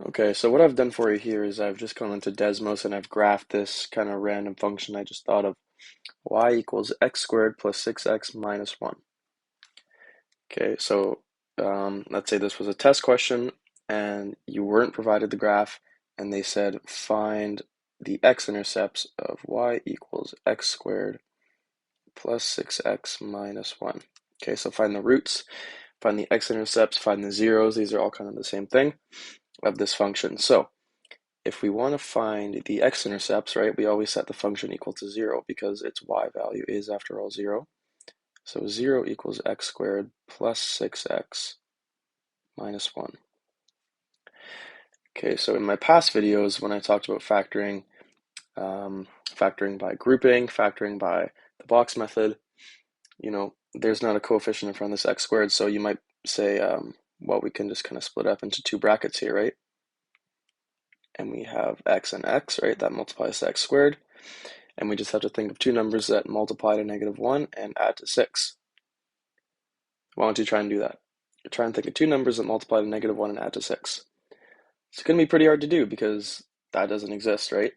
Okay, so what I've done for you here is I've just gone into Desmos and I've graphed this kind of random function I just thought of. Y equals x squared plus 6x minus 1. Okay, so let's say this was a test question and you weren't provided the graph and they said find the x-intercepts of y equals x squared plus 6x minus 1. Okay, so find the roots, find the x-intercepts, find the zeros. These are all kind of the same thing of this function. So if we want to find the x-intercepts, right, we always set the function equal to 0 because its y value is, after all, 0. So 0 equals x squared plus 6x minus 1. Okay, so in my past videos, when I talked about factoring, factoring by grouping, factoring by the box method, there's not a coefficient in front of this x squared, so you might say, well, we can just kind of split up into two brackets here, right? And we have x and x, right? That multiplies to x squared. And we just have to think of two numbers that multiply to -1 and add to 6. Why don't you try and do that? Try and think of two numbers that multiply to -1 and add to 6. It's going to be pretty hard to do because that doesn't exist, right?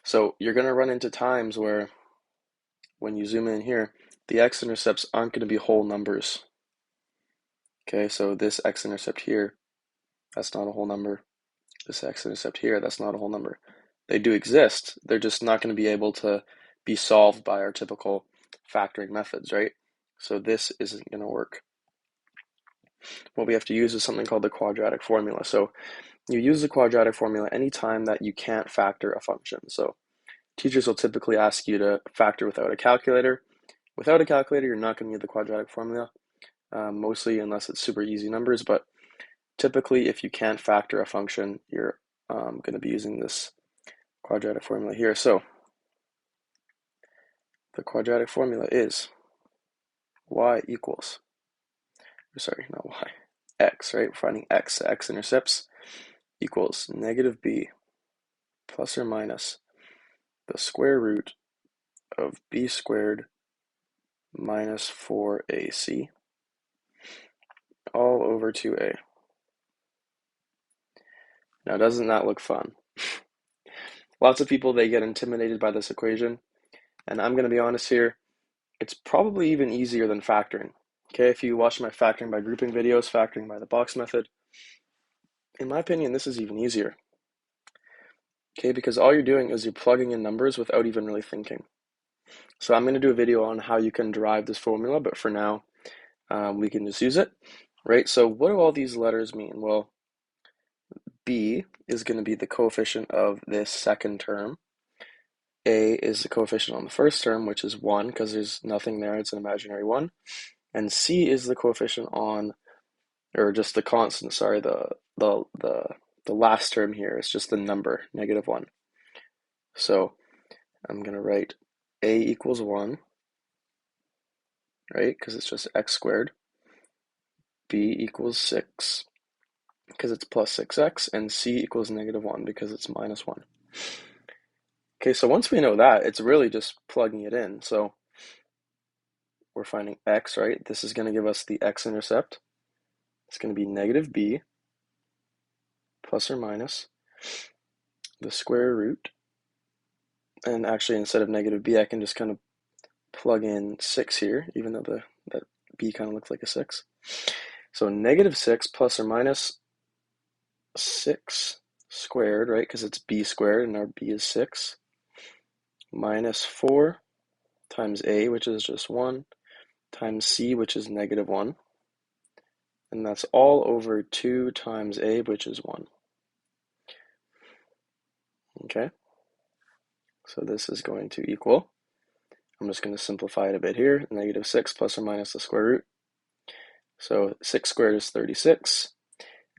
So you're going to run into times where when you zoom in here, the x-intercepts aren't going to be whole numbers. Okay, so this x-intercept here, that's not a whole number. This x-intercept here, that's not a whole number. They do exist, they're just not going to be able to be solved by our typical factoring methods, right? So this isn't going to work. What we have to use is something called the quadratic formula. So you use the quadratic formula anytime that you can't factor a function. So teachers will typically ask you to factor without a calculator. Without a calculator, you're not going to need the quadratic formula, mostly unless it's super easy numbers, but typically if you can't factor a function, you're going to be using this quadratic formula here. So the quadratic formula is y equals, sorry, not y, x, right? We're finding x, x-intercepts equals -b plus or minus the square root of b squared minus 4ac all over 2a. Now, doesn't that look fun? Lots of people, they get intimidated by this equation, and I'm going to be honest here, it's probably even easier than factoring. Okay, if you watch my factoring by grouping videos, factoring by the box method, in my opinion, this is even easier. Okay, because all you're doing is you're plugging in numbers without even really thinking. So I'm going to do a video on how you can derive this formula, but for now, we can just use it, right? So what do all these letters mean? Well, b is going to be the coefficient of this second term. A is the coefficient on the first term, which is 1, because there's nothing there, it's an imaginary 1. And c is the coefficient on, or just the constant, sorry, the last term here is just the number, -1. So I'm going to write a equals 1, right, because it's just x squared. B equals 6, because it's plus 6x, and c equals -1, because it's minus 1. Okay, so once we know that, it's really just plugging it in. So we're finding x, right? This is going to give us the x-intercept. It's going to be -b plus or minus the square root. And actually, instead of -b, I can just kind of plug in 6 here, even though that b kind of looks like a 6. So -6 plus or minus 6 squared, right? Because it's b squared, and our b is 6, minus 4 times a, which is just 1, times c, which is -1. And that's all over 2 times a, which is 1. Okay? So this is going to equal, I'm just going to simplify it a bit here, -6 plus or minus the square root. So 6 squared is 36.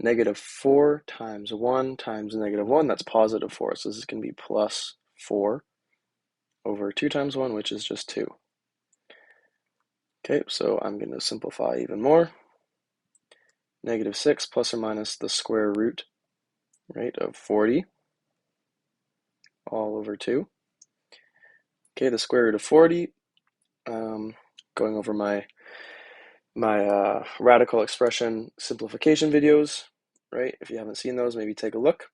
-4 times 1 times -1, that's positive 4. So this is going to be plus 4 over 2 times 1, which is just 2. Okay, so I'm going to simplify even more. -6 plus or minus the square root, right, of 40 all over 2. Okay, the square root of 40, going over my radical expression simplification videos, right? If you haven't seen those, maybe take a look.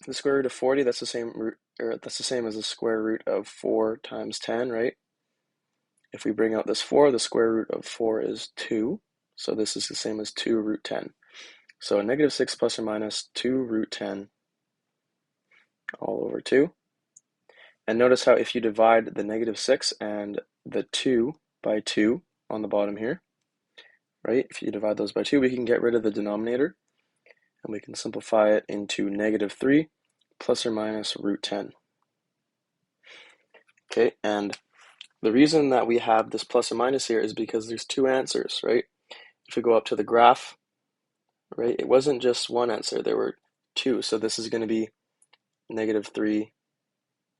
The square root of 40, that's the same root, or that's the same as the square root of 4 times 10, right? If we bring out this 4, the square root of 4 is 2. So this is the same as 2 root 10. So a negative 6 plus or minus 2 root 10 all over 2. And notice how if you divide the negative 6 and the 2 by 2 on the bottom here, right? If you divide those by 2, we can get rid of the denominator, and we can simplify it into negative 3 plus or minus root 10. Okay, and the reason that we have this plus or minus here is because there's two answers, right? If we go up to the graph, right, it wasn't just one answer, there were two. So this is going to be negative 3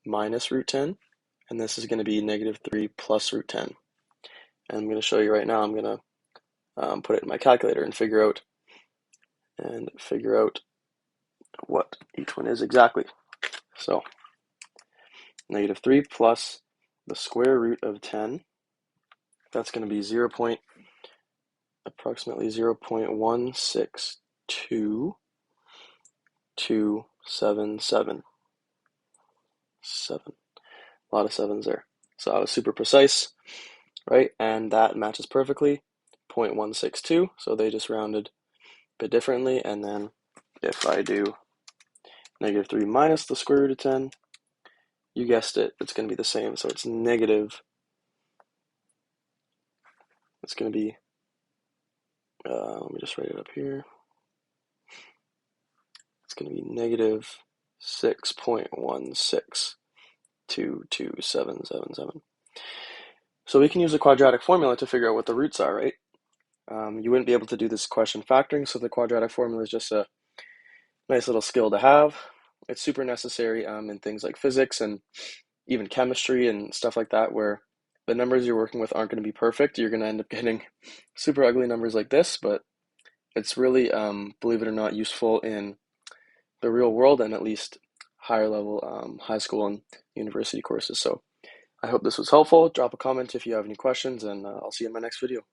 minus root 10, and this is going to be negative 3 plus root 10. And I'm going to show you right now, I'm going to put it in my calculator and figure out what each one is exactly. So negative 3 plus the square root of 10, that's going to be approximately 0.162277. A lot of sevens there. So I was super precise, right? And that matches perfectly 0.162. So they just rounded a bit differently. And then if I do negative 3 minus the square root of 10, you guessed it, it's going to be the same. So it's negative, it's going to be, let me just write it up here. It's going to be negative 6.1622777. So we can use the quadratic formula to figure out what the roots are, right? You wouldn't be able to do this question factoring, so the quadratic formula is just a nice little skill to have. It's super necessary in things like physics and even chemistry and stuff like that, where the numbers you're working with aren't going to be perfect. You're going to end up getting super ugly numbers like this, but it's really, believe it or not, useful in the real world and at least higher level high school and university courses. So I hope this was helpful. Drop a comment if you have any questions, and I'll see you in my next video.